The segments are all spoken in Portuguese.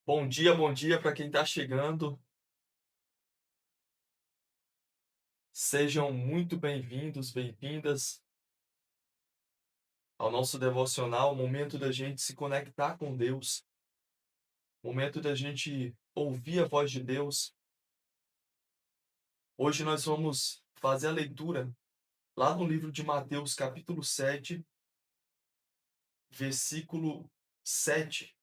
Bom dia para quem está chegando. Sejam muito bem-vindos, bem-vindas ao nosso devocional, momento da gente se conectar com Deus, momento da gente ouvir a voz de Deus. Hoje nós vamos fazer a leitura lá no livro de Mateus, capítulo 7, versículo 7.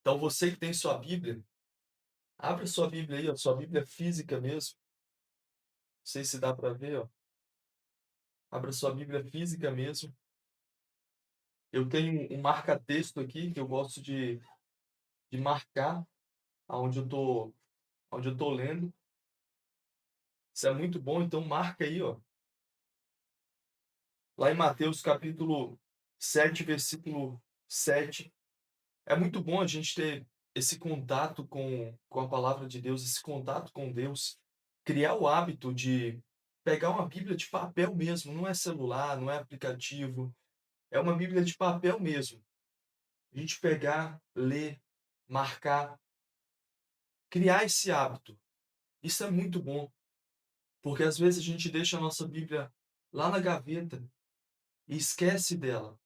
Então você que tem sua Bíblia, abra sua Bíblia aí, ó, sua Bíblia física mesmo. Não sei se dá para ver, ó. Abra sua Bíblia física mesmo. Eu tenho um marca-texto aqui que eu gosto de marcar aonde eu tô lendo. Isso é muito bom, então marca aí, ó. Lá em Mateus capítulo 7 versículo 7. É muito bom a gente ter esse contato com a palavra de Deus, esse contato com Deus, criar o hábito de pegar uma Bíblia de papel mesmo, não é celular, não é aplicativo, é uma Bíblia de papel mesmo. A gente pegar, ler, marcar, criar esse hábito. Isso é muito bom. Porque às vezes a gente deixa a nossa Bíblia lá na gaveta e esquece dela.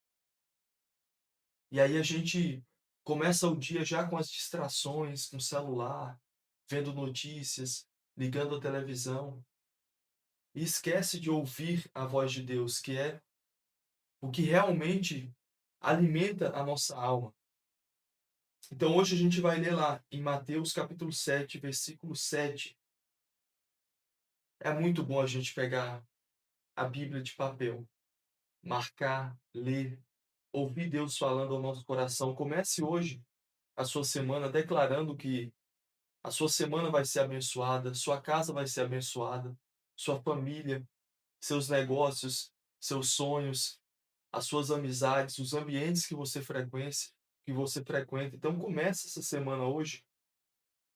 E aí a gente começa o dia já com as distrações, com o celular, vendo notícias, ligando a televisão, e esquece de ouvir a voz de Deus, que é o que realmente alimenta a nossa alma. Então hoje a gente vai ler lá em Mateus capítulo 7 versículo 7. É muito bom a gente pegar a Bíblia de papel, marcar, ler, ouvir Deus falando ao nosso coração. Comece hoje a sua semana declarando que a sua semana vai ser abençoada, sua casa vai ser abençoada, sua família, seus negócios, seus sonhos, as suas amizades, os ambientes que você frequenta. Então comece essa semana hoje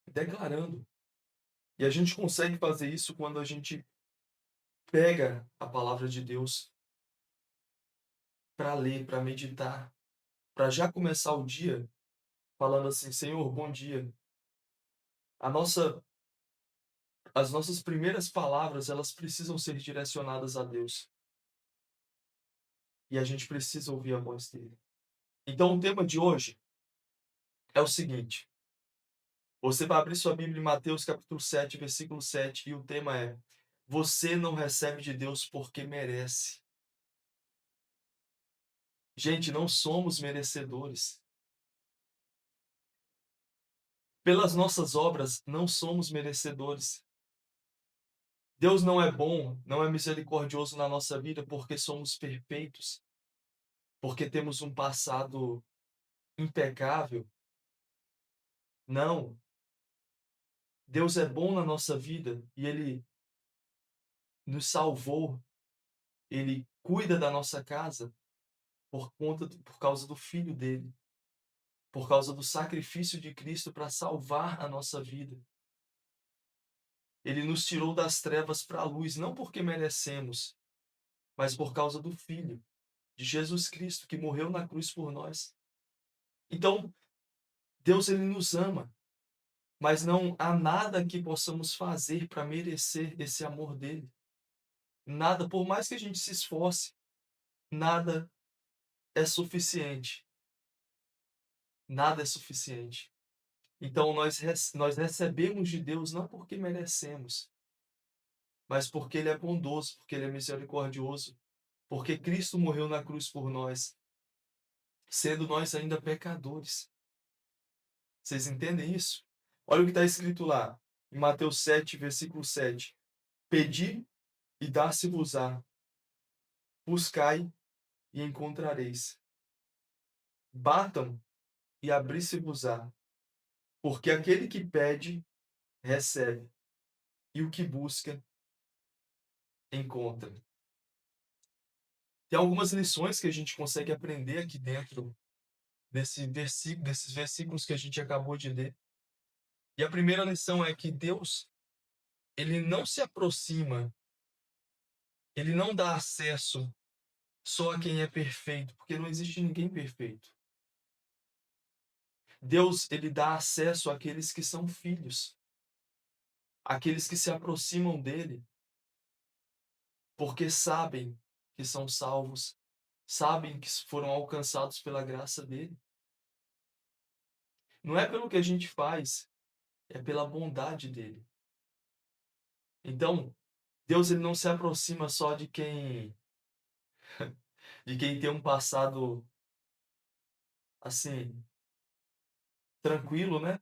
declarando. E a gente consegue fazer isso quando a gente pega a palavra de Deus para ler, para meditar, para já começar o dia falando assim: Senhor, bom dia. A nossa As nossas primeiras palavras, elas precisam ser direcionadas a Deus, e a gente precisa ouvir a voz dele. Então o tema de hoje é o seguinte: você vai abrir sua Bíblia em Mateus capítulo 7 versículo 7 e o tema é: você não recebe de Deus porque merece. Gente, não somos merecedores. Pelas nossas obras, não somos merecedores. Deus não é bom, não é misericordioso na nossa vida porque somos perfeitos, porque temos um passado impecável. Não. Deus é bom na nossa vida e Ele nos salvou, Ele cuida da nossa casa por causa do Filho dele, por causa do sacrifício de Cristo para salvar a nossa vida. Ele nos tirou das trevas para a luz, não porque merecemos, mas por causa do Filho, de Jesus Cristo, que morreu na cruz por nós. Então, Deus ele nos ama, mas não há nada que possamos fazer para merecer esse amor dele. Nada, por mais que a gente se esforce, nada é suficiente. Nada é suficiente. Então nós recebemos de Deus não porque merecemos, mas porque Ele é bondoso, porque Ele é misericordioso, porque Cristo morreu na cruz por nós, sendo nós ainda pecadores. Vocês entendem isso? Olha o que está escrito lá, em Mateus 7, versículo 7. Pedi e dar-se-vos-á, buscai e encontrareis. Batam e abrir-se-vos-á, porque aquele que pede, recebe, e o que busca, encontra. Tem algumas lições que a gente consegue aprender aqui dentro desses versículos que a gente acabou de ler. E a primeira lição é que Deus, ele não se aproxima, ele não dá acesso só a quem é perfeito, porque não existe ninguém perfeito. Deus, ele dá acesso àqueles que são filhos, àqueles que se aproximam dele, porque sabem que são salvos, sabem que foram alcançados pela graça dele. Não é pelo que a gente faz, é pela bondade dele. Então, Deus, ele não se aproxima só de quem tem um passado, assim, tranquilo, né?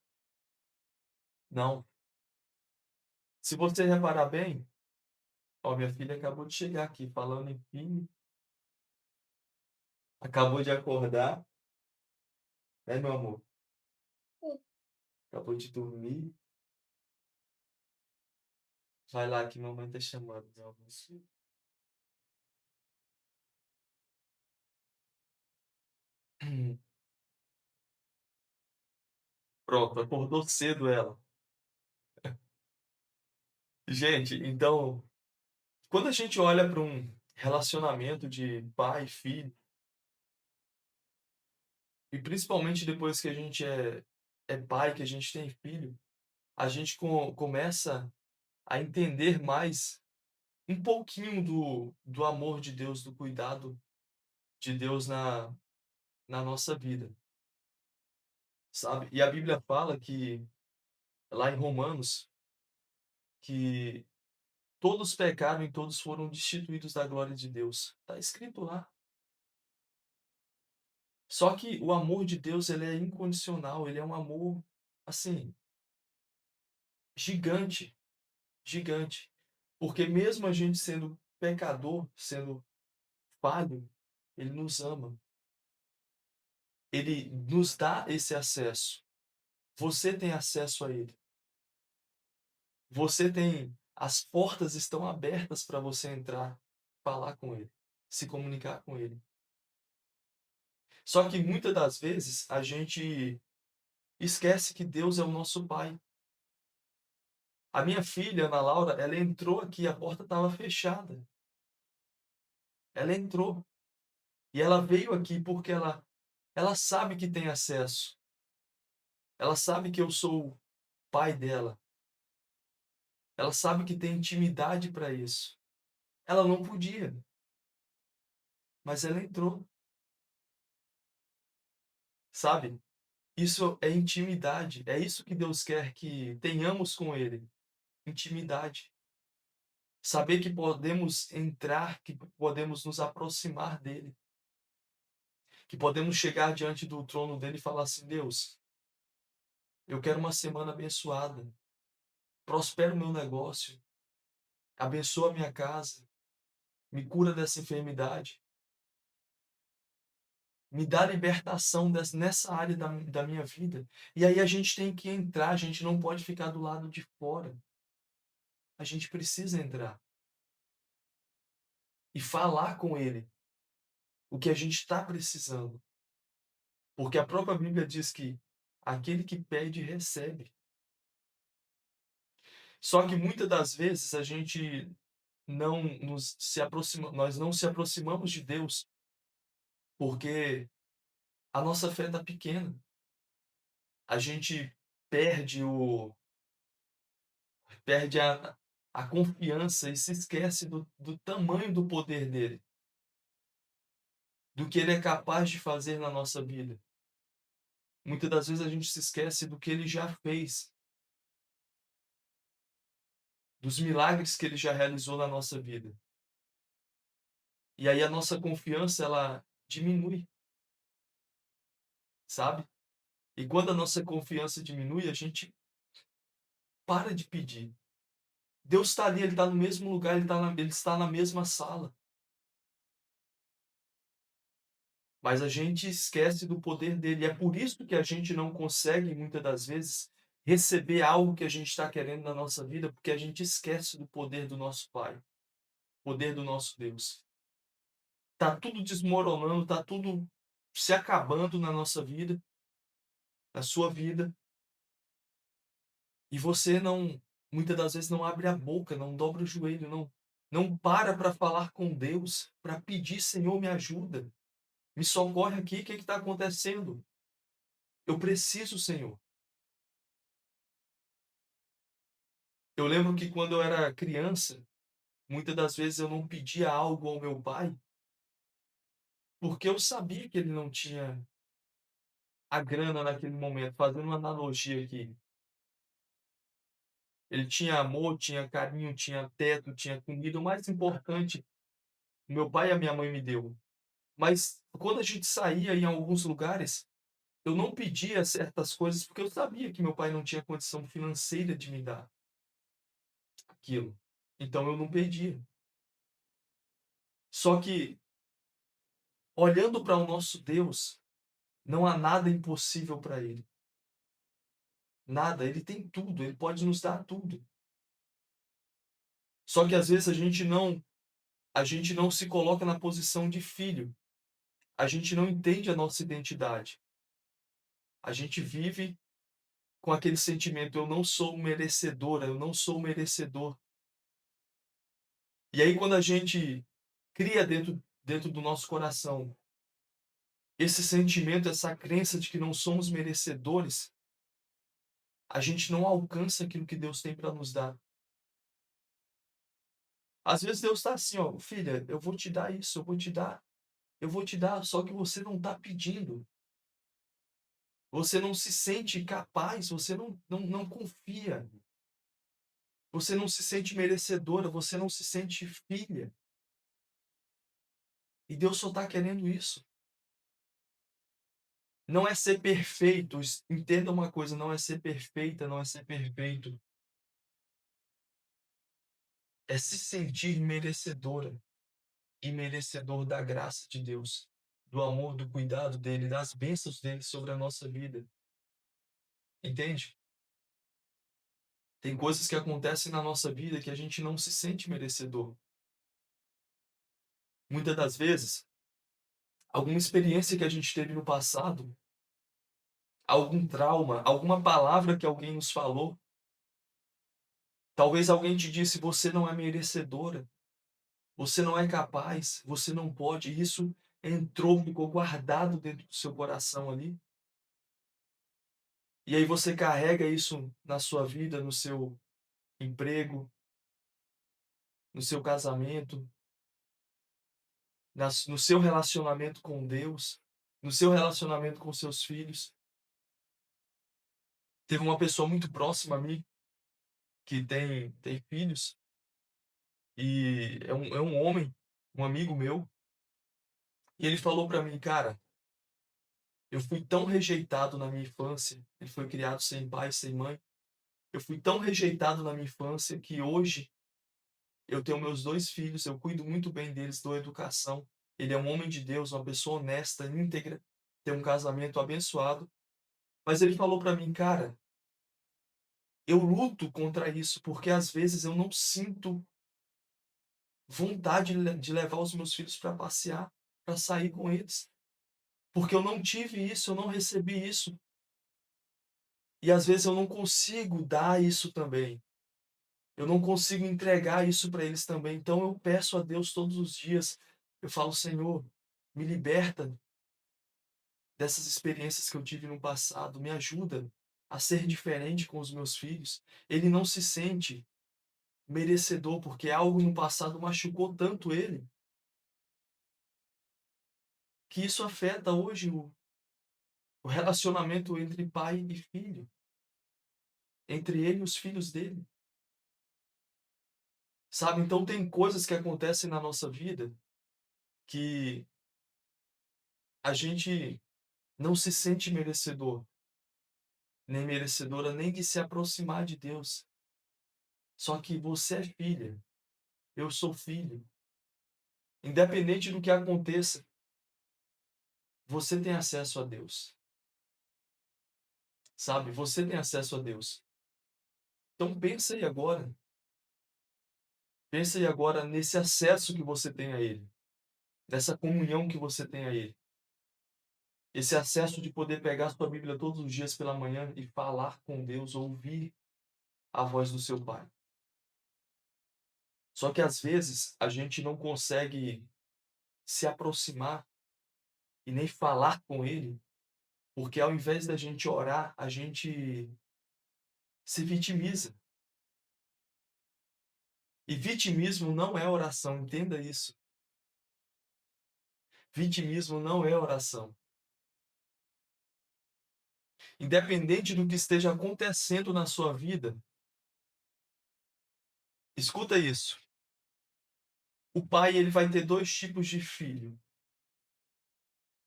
Não. Se você reparar bem, ó, minha filha acabou de chegar aqui, falando em filho, acabou de acordar, né, meu amor? Acabou de dormir. Vai lá que mamãe tá chamando, meu amor. Pronto, acordou cedo ela. Gente, então, quando a gente olha para um relacionamento de pai e filho, e principalmente depois que a gente é pai, que a gente tem filho, a gente começa a entender mais um pouquinho do amor de Deus, do cuidado de Deus na nossa vida, sabe? E a Bíblia fala que, lá em Romanos, que todos pecaram e todos foram destituídos da glória de Deus. Está escrito lá. Só que o amor de Deus, ele é incondicional, ele é um amor, assim, gigante, gigante. Porque mesmo a gente sendo pecador, sendo falho, ele nos ama. Ele nos dá esse acesso. Você tem acesso a ele. Você tem, as portas estão abertas para você entrar, falar com ele, se comunicar com ele. Só que muitas das vezes a gente esquece que Deus é o nosso pai. A minha filha, Ana Laura, ela entrou aqui, a porta estava fechada. Ela entrou e ela veio aqui porque ela sabe que tem acesso. Ela sabe que eu sou o pai dela. Ela sabe que tem intimidade para isso. Ela não podia, mas ela entrou, sabe? Isso é intimidade. É isso que Deus quer que tenhamos com ele, intimidade. Saber que podemos entrar, que podemos nos aproximar dele, que podemos chegar diante do trono dele e falar assim: Deus, eu quero uma semana abençoada. Prospera o meu negócio, abençoa a minha casa, me cura dessa enfermidade, me dá libertação nessa área da minha vida. E aí a gente tem que entrar, a gente não pode ficar do lado de fora. A gente precisa entrar e falar com ele o que a gente está precisando. Porque a própria Bíblia diz que aquele que pede, recebe. Só que muitas das vezes a gente não nós não se aproximamos de Deus porque a nossa fé está pequena. A gente perde perde a confiança e se esquece do tamanho do poder dele, do que ele é capaz de fazer na nossa vida. Muitas das vezes a gente se esquece do que ele já fez, dos milagres que ele já realizou na nossa vida. E aí a nossa confiança, ela diminui, sabe? E quando a nossa confiança diminui, a gente para de pedir. Deus está ali, ele está no mesmo lugar, ele está na mesma sala. Mas a gente esquece do poder dele. É por isso que a gente não consegue, muitas das vezes, receber algo que a gente está querendo na nossa vida, porque a gente esquece do poder do nosso Pai, poder do nosso Deus. Tá tudo desmoronando, tá tudo se acabando na nossa vida, na sua vida, e você não, muitas das vezes não abre a boca, não dobra o joelho, não para falar com Deus, para pedir: Senhor, me ajuda, me socorre aqui, o que está acontecendo? Eu preciso, Senhor. Eu lembro que quando eu era criança, muitas das vezes eu não pedia algo ao meu pai, porque eu sabia que ele não tinha a grana naquele momento, fazendo uma analogia aqui. Ele tinha amor, tinha carinho, tinha teto, tinha comida, o mais importante, meu pai e a minha mãe me deu. Mas quando a gente saía em alguns lugares, eu não pedia certas coisas, porque eu sabia que meu pai não tinha condição financeira de me dar aquilo. Então eu não pedia. Só que, olhando para o nosso Deus, não há nada impossível para ele. Nada, ele tem tudo, ele pode nos dar tudo. Só que às vezes a gente não se coloca na posição de filho. A gente não entende a nossa identidade. A gente vive com aquele sentimento: eu não sou merecedora, eu não sou merecedor. E aí quando a gente cria dentro do nosso coração esse sentimento, essa crença de que não somos merecedores, a gente não alcança aquilo que Deus tem para nos dar. Às vezes Deus está assim: ó, filha, eu vou te dar isso, eu vou te dar, só que você não está pedindo. Você não se sente capaz, você não confia, você não se sente merecedora, você não se sente filha. E Deus só está querendo isso. Não é ser perfeito, entenda uma coisa, não é ser perfeita, não é ser perfeito, é se sentir merecedora e merecedor da graça de Deus, do amor, do cuidado dele, das bênçãos dele sobre a nossa vida, entende? Tem coisas que acontecem na nossa vida que a gente não se sente merecedor. Muitas das vezes, alguma experiência que a gente teve no passado, algum trauma, alguma palavra que alguém nos falou, talvez alguém te disse: você não é merecedora, você não é capaz, você não pode. E isso entrou, ficou guardado dentro do seu coração ali. E aí você carrega isso na sua vida, no seu emprego, no seu casamento, no seu relacionamento com Deus, no seu relacionamento com seus filhos. Teve uma pessoa muito próxima a mim que tem filhos, e é um homem, um amigo meu, e ele falou para mim: cara, eu fui tão rejeitado na minha infância. Ele foi criado sem pai, sem mãe. Eu fui tão rejeitado na minha infância que hoje eu tenho meus 2 filhos, eu cuido muito bem deles, dou educação. Ele é um homem de Deus, uma pessoa honesta, íntegra, tem um casamento abençoado. Mas ele falou para mim: cara, eu luto contra isso, porque às vezes eu não sinto vontade de levar os meus filhos para passear, para sair com eles, porque eu não tive isso, eu não recebi isso. E às vezes eu não consigo dar isso também. Eu não consigo entregar isso para eles também. Então eu peço a Deus todos os dias. Eu falo: Senhor, me liberta dessas experiências que eu tive no passado. Me ajuda a ser diferente com os meus filhos. Ele não se sente merecedor porque algo no passado machucou tanto ele, que isso afeta hoje o relacionamento entre pai e filho, entre ele e os filhos dele. Sabe? Então tem coisas que acontecem na nossa vida que a gente não se sente merecedor, nem merecedora, nem de se aproximar de Deus. Só que você é filha, eu sou filho. Independente do que aconteça, você tem acesso a Deus, sabe? Você tem acesso a Deus. Então pensa aí agora nesse acesso que você tem a Ele, nessa comunhão que você tem a Ele. Esse acesso de poder pegar a sua Bíblia todos os dias pela manhã e falar com Deus, ouvir a voz do seu Pai. Só que às vezes a gente não consegue se aproximar e nem falar com Ele, Porque ao invés da gente orar, a gente se vitimiza. E vitimismo não é oração, entenda isso. Vitimismo não é oração. Independente do que esteja acontecendo na sua vida, escuta isso. O pai, ele vai ter 2 tipos de filho,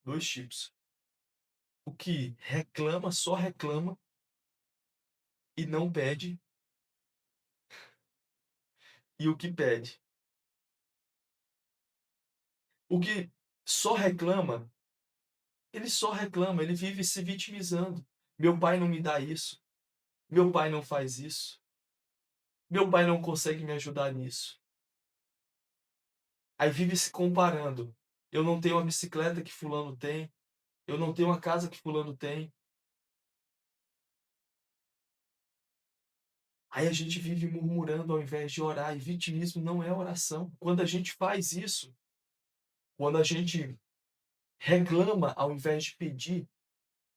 2 tipos. O que reclama, só reclama e não pede, e o que pede. O que só reclama, ele só reclama, ele vive se vitimizando. Meu pai não me dá isso, meu pai não faz isso, meu pai não consegue me ajudar nisso. Aí vive se comparando. Eu não tenho a bicicleta que fulano tem, eu não tenho a casa que fulano tem. Aí a gente vive murmurando ao invés de orar, e vitimismo não é oração. Quando a gente faz isso, quando a gente reclama ao invés de pedir,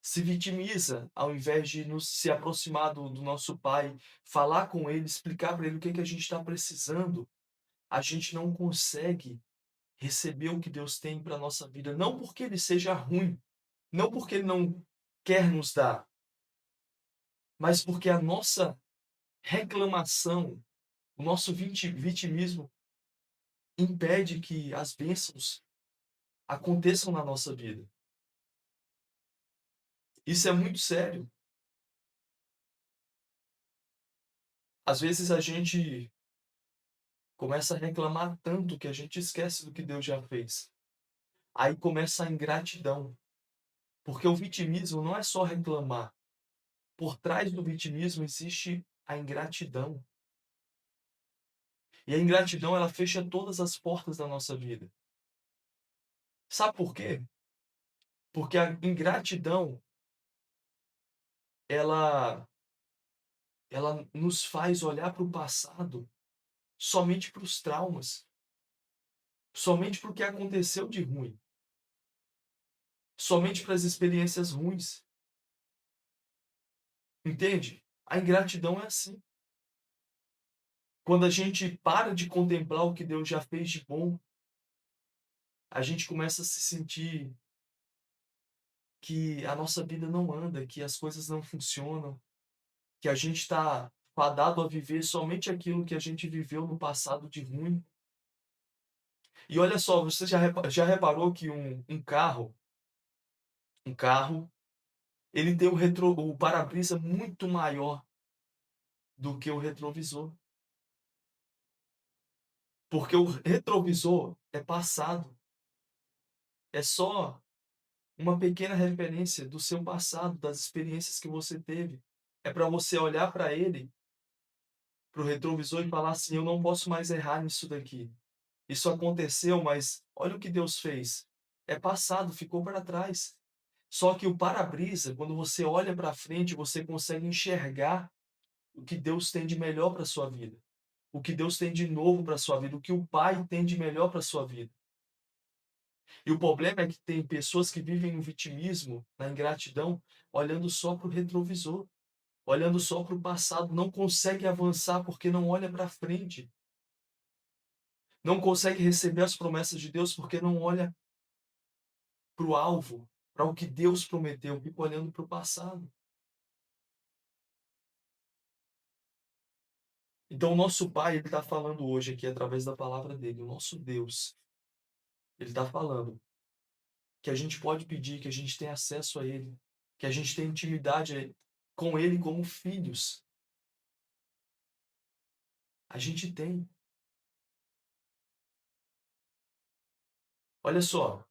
se vitimiza ao invés de nos se aproximar do nosso pai, falar com ele, explicar para ele o que que a gente está precisando, a gente não consegue receber o que Deus tem para nossa vida, não porque ele seja ruim, não porque ele não quer nos dar, mas porque a nossa reclamação, o nosso vitimismo impede que as bênçãos aconteçam na nossa vida. Isso é muito sério. Às vezes a gente começa a reclamar tanto que a gente esquece do que Deus já fez. Aí começa a ingratidão, porque o vitimismo não é só reclamar. Por trás do vitimismo existe a ingratidão. E a ingratidão, ela fecha todas as portas da nossa vida. Sabe por quê? Porque a ingratidão, ela ela nos faz olhar para o passado somente para os traumas, somente para o que aconteceu de ruim, somente para as experiências ruins, entende? A ingratidão é assim. Quando a gente para de contemplar o que Deus já fez de bom, a gente começa a se sentir que a nossa vida não anda, que as coisas não funcionam, que a gente está fadado a viver somente aquilo que a gente viveu no passado de ruim. E olha só, você já reparou que um carro, ele tem o para-brisa muito maior do que o retrovisor? Porque o retrovisor é passado, é só uma pequena referência do seu passado, das experiências que você teve. É para você olhar para ele, para o retrovisor e falar assim: "Eu não posso mais errar nisso daqui. Isso aconteceu, mas olha o que Deus fez. É passado, ficou para trás". Só que o para-brisa, quando você olha para frente, você consegue enxergar o que Deus tem de melhor para sua vida, o que Deus tem de novo para sua vida, o que o Pai tem de melhor para sua vida. E o problema é que tem pessoas que vivem no vitimismo, na ingratidão, olhando só para o retrovisor, olhando só para o passado, não consegue avançar porque não olha para frente, não consegue receber as promessas de Deus porque não olha para o alvo, para o que Deus prometeu, fica olhando para o passado. Então o nosso Pai, ele está falando hoje aqui através da palavra dele, o nosso Deus, ele está falando que a gente pode pedir, que a gente tem acesso a ele, que a gente tem intimidade com ele como filhos. A gente tem. Olha só,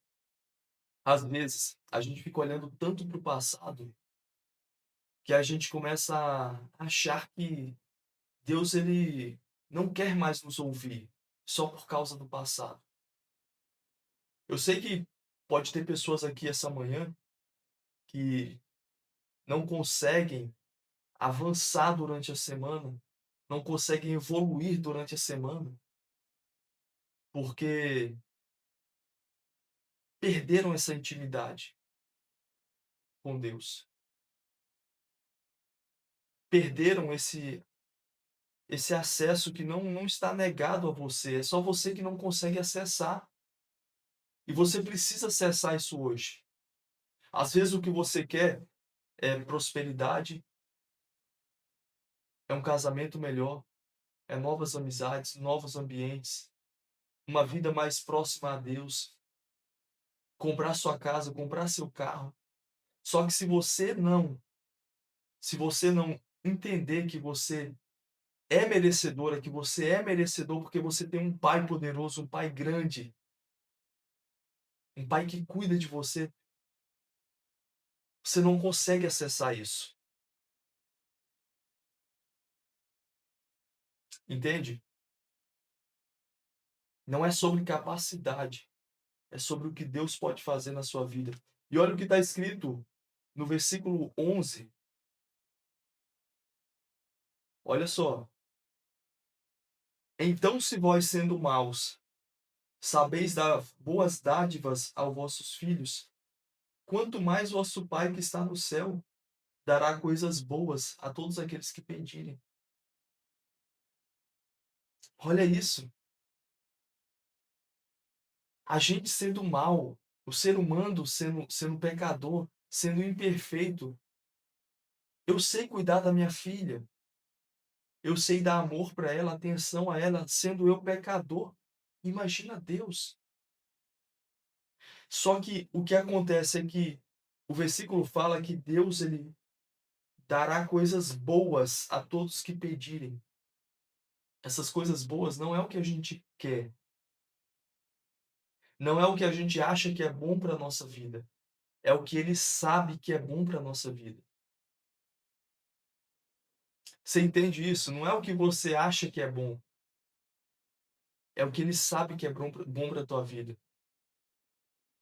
às vezes a gente fica olhando tanto para o passado que a gente começa a achar que Deus ele não quer mais nos ouvir só por causa do passado. Eu sei que pode ter pessoas aqui essa manhã que não conseguem avançar durante a semana, não conseguem evoluir durante a semana, porque perderam essa intimidade. com Deus. Perderam esse acesso que não está negado a você, é só você que não consegue acessar. E você precisa acessar isso hoje. Às vezes o que você quer é prosperidade, é um casamento melhor, é novas amizades, novos ambientes, uma vida mais próxima a Deus, comprar sua casa, comprar seu carro. Só que se você não entender que você é merecedora, que você é merecedor porque você tem um pai poderoso, um pai grande, um pai que cuida de você, você não consegue acessar isso, entende? Não é sobre capacidade, é sobre o que Deus pode fazer na sua vida. E olha o que está escrito no versículo 11. Olha só: então, se vós, sendo maus, sabeis dar boas dádivas aos vossos filhos, quanto mais vosso Pai que está no céu dará coisas boas a todos aqueles que pedirem. Olha isso, a gente sendo mal, o ser humano sendo pecador, sendo imperfeito, eu sei cuidar da minha filha, eu sei dar amor para ela, atenção a ela, sendo eu pecador. Imagina Deus. Só que o que acontece é que o versículo fala que Deus ele dará coisas boas a todos que pedirem. Essas coisas boas não é o que a gente quer, não é o que a gente acha que é bom para a nossa vida, é o que ele sabe que é bom para a nossa vida. Você entende isso? Não é o que você acha que é bom, é o que ele sabe que é bom para a tua vida.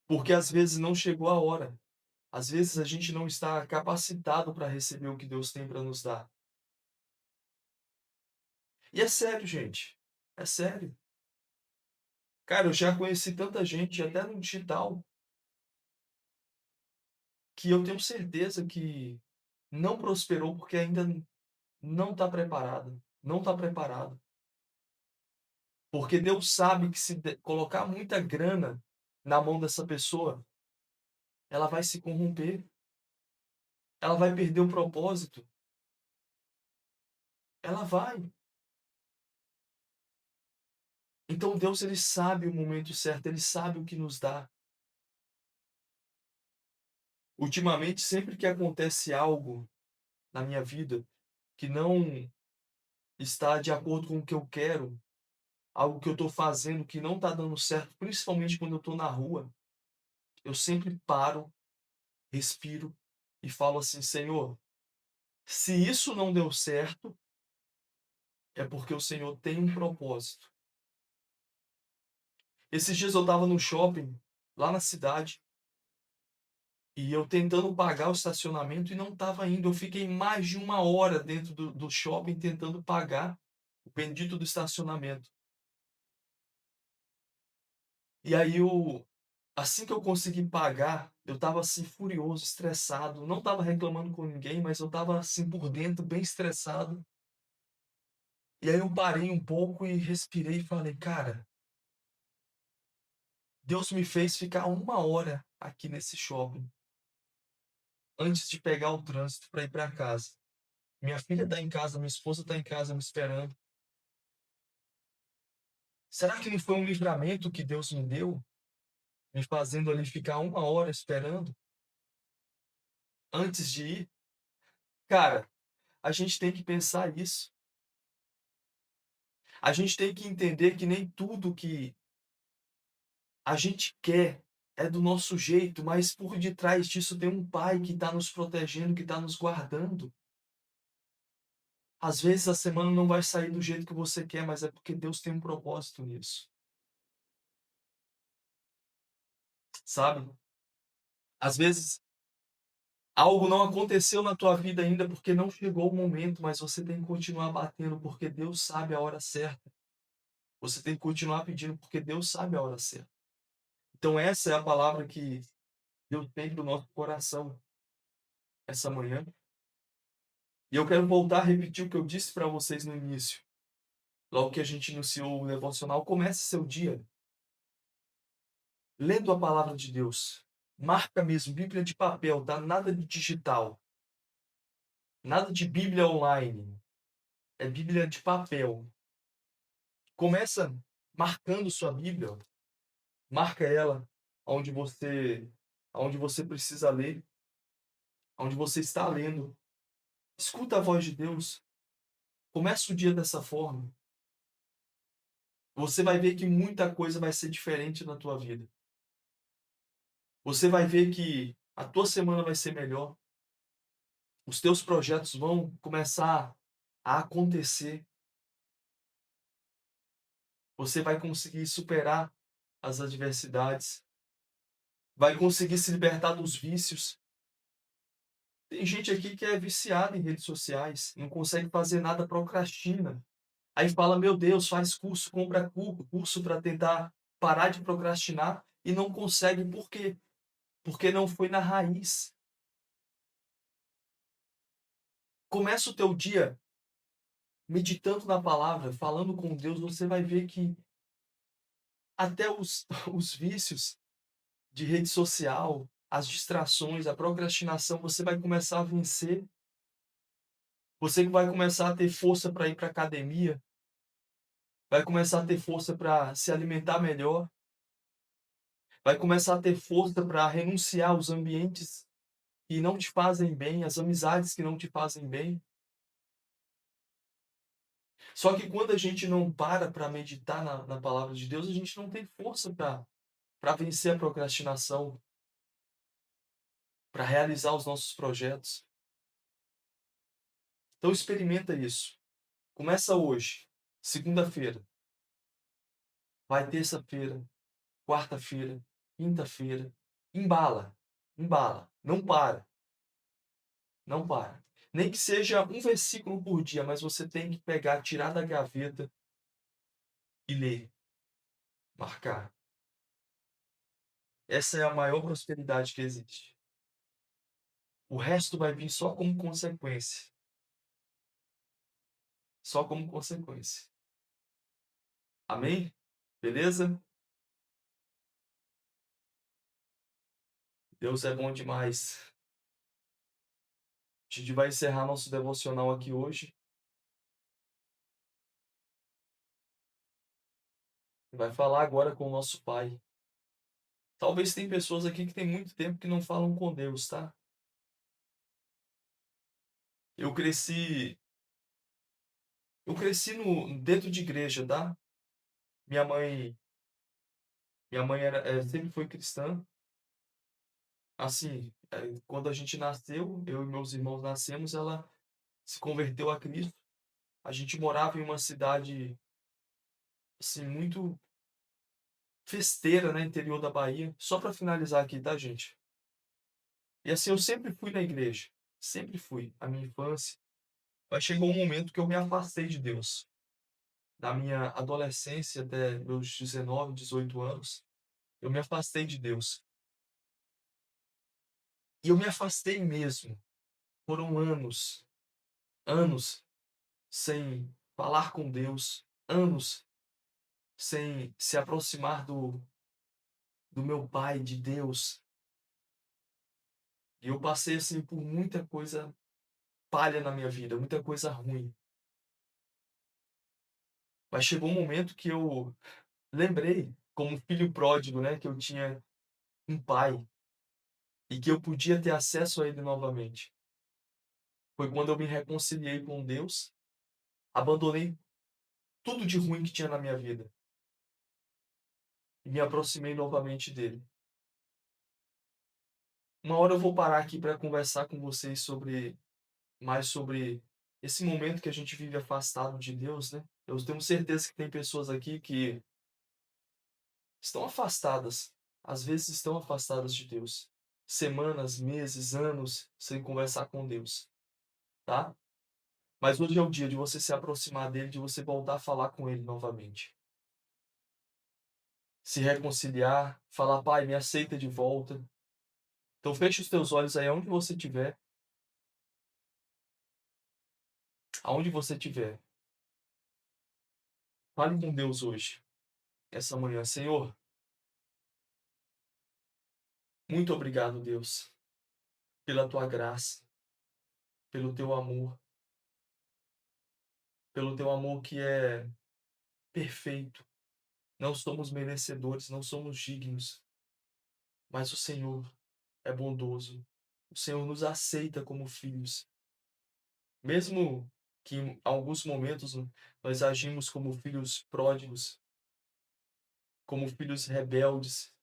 Porque às vezes não chegou a hora, às vezes a gente não está capacitado para receber o que Deus tem para nos dar. E é sério, gente, é sério. Cara, eu já conheci tanta gente, até no digital, que eu tenho certeza que não prosperou porque ainda não está preparada, não está preparado. Porque Deus sabe que se colocar muita grana na mão dessa pessoa, ela vai se corromper, ela vai perder o propósito, ela vai. Então Deus ele sabe o momento certo, ele sabe o que nos dá. Ultimamente, sempre que acontece algo na minha vida que não está de acordo com o que eu quero, algo que eu estou fazendo que não está dando certo, principalmente quando eu estou na rua, eu sempre paro, respiro e falo assim: Senhor, se isso não deu certo, é porque o Senhor tem um propósito. Esses dias eu estava no shopping, lá na cidade, e eu tentando pagar o estacionamento e não estava indo. Eu fiquei mais de uma hora dentro do shopping tentando pagar o bendito do estacionamento. E aí assim que eu consegui pagar, eu estava assim furioso, estressado, não estava reclamando com ninguém, mas eu estava assim por dentro, bem estressado. E aí eu parei um pouco e respirei e falei: "Cara, Deus me fez ficar uma hora aqui nesse shopping, antes de pegar o trânsito para ir para casa. Minha filha está em casa, minha esposa está em casa me esperando. Será que não foi um livramento que Deus me deu, me fazendo ali ficar uma hora esperando, antes de ir?" Cara, a gente tem que pensar isso. A gente tem que entender que nem tudo que a gente quer é do nosso jeito, mas por detrás disso tem um pai que está nos protegendo, que está nos guardando. Às vezes a semana não vai sair do jeito que você quer, mas é porque Deus tem um propósito nisso, sabe? Às vezes algo não aconteceu na tua vida ainda porque não chegou o momento, mas você tem que continuar batendo porque Deus sabe a hora certa. Você tem que continuar pedindo porque Deus sabe a hora certa. Então essa é a palavra que Deus tem para o nosso coração. essa manhã. E eu quero voltar a repetir o que eu disse para vocês no início. Logo que a gente iniciou o devocional, comece seu dia lendo a palavra de Deus. Marca mesmo, Bíblia de papel, tá? Nada de digital, nada de Bíblia online. É Bíblia de papel. Começa marcando sua Bíblia, marca ela onde você precisa ler, onde você está lendo. Escuta a voz de Deus. Começa o dia dessa forma. Você vai ver que muita coisa vai ser diferente na tua vida. Você vai ver que a tua semana vai ser melhor. Os teus projetos vão começar a acontecer. Você vai conseguir superar as adversidades. Vai conseguir se libertar dos vícios. Tem gente aqui que é viciada em redes sociais, não consegue fazer nada, procrastina. Aí fala: "Meu Deus, faz curso, compra curso para tentar parar de procrastinar", e não consegue. Por quê? Porque não foi na raiz. Começa o teu dia meditando na palavra, falando com Deus, você vai ver que até os os vícios de rede social, as distrações, a procrastinação, você vai começar a vencer. Você vai começar a ter força para ir para academia, vai começar a ter força para se alimentar melhor, vai começar a ter força para renunciar aos ambientes que não te fazem bem, às amizades que não te fazem bem. Só que quando a gente não para meditar na palavra de Deus, a gente não tem força para vencer a procrastinação, para realizar os nossos projetos. Então experimenta isso. Começa hoje, segunda-feira, vai terça-feira, quarta-feira, quinta-feira, embala, embala, não para, não para. Nem que seja um versículo por dia, mas você tem que pegar, tirar da gaveta e ler, marcar. Essa é a maior prosperidade que existe. O resto vai vir só como consequência, só como consequência. Amém? Beleza? Deus é bom demais. A gente vai encerrar nosso devocional aqui hoje e vai falar agora com o nosso Pai. Talvez tem pessoas aqui que tem muito tempo que não falam com Deus, tá? Eu cresci eu cresci no dentro de igreja, tá? Minha mãe minha mãe sempre foi cristã. Assim, quando a gente nasceu, eu e meus irmãos nascemos, ela se converteu a Cristo. A gente morava em uma cidade, assim, muito festeira, né, interior da Bahia. Só para finalizar aqui, tá, gente? E assim, eu sempre fui na igreja, sempre fui, a minha infância. Mas chegou um momento que eu me afastei de Deus. Da minha adolescência até meus 19, 18 anos, eu me afastei de Deus. E eu me afastei mesmo. Foram anos, anos sem falar com Deus, anos sem se aproximar do meu Pai, de Deus. E eu passei assim por muita coisa palha na minha vida, muita coisa ruim. Mas chegou um momento que eu lembrei, como filho pródigo, né, que eu tinha um pai e que eu podia ter acesso a ele novamente. Foi quando eu me reconciliei com Deus, abandonei tudo de ruim que tinha na minha vida e me aproximei novamente dele. Uma hora eu vou parar aqui para conversar com vocês sobre esse momento que a gente vive afastado de Deus, né? Eu tenho certeza que tem pessoas aqui que estão afastadas, às vezes estão afastadas de Deus. Semanas, meses, anos sem conversar com Deus, tá? Mas hoje é o dia de você se aproximar dele, de você voltar a falar com ele novamente. Se reconciliar, falar: "Pai, me aceita de volta". Então feche os teus olhos aí onde você estiver. Aonde você estiver, fale com Deus hoje, essa manhã. Senhor, muito obrigado, Deus, pela tua graça, pelo teu amor, pelo teu amor que é perfeito. Não somos merecedores, não somos dignos, mas o Senhor é bondoso. O Senhor nos aceita como filhos, mesmo que em alguns momentos nós agimos como filhos pródigos, como filhos rebeldes,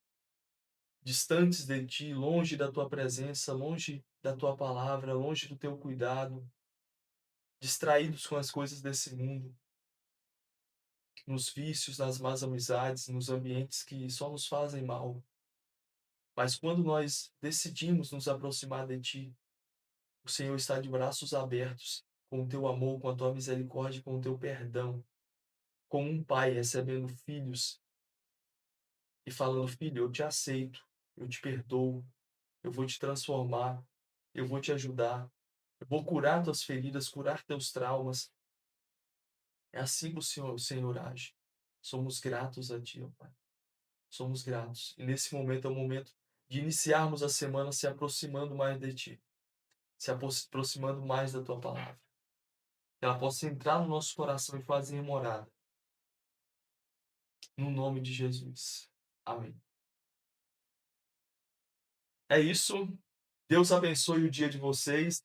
distantes de ti, longe da tua presença, longe da tua palavra, longe do teu cuidado, distraídos com as coisas desse mundo, nos vícios, nas más amizades, nos ambientes que só nos fazem mal. Mas quando nós decidimos nos aproximar de ti, o Senhor está de braços abertos, com o teu amor, com a tua misericórdia, com o teu perdão, como um pai recebendo filhos e falando: Filho, eu te aceito, eu te perdoo, eu vou te transformar, eu vou te ajudar, eu vou curar tuas feridas, curar teus traumas. É assim que o Senhor age. Somos gratos a Ti, ó Pai. Somos gratos. E nesse momento é o momento de iniciarmos a semana se aproximando mais de Ti, se aproximando mais da Tua palavra. Que ela possa entrar no nosso coração e fazer morada. No nome de Jesus. Amém. É isso. Deus abençoe o dia de vocês.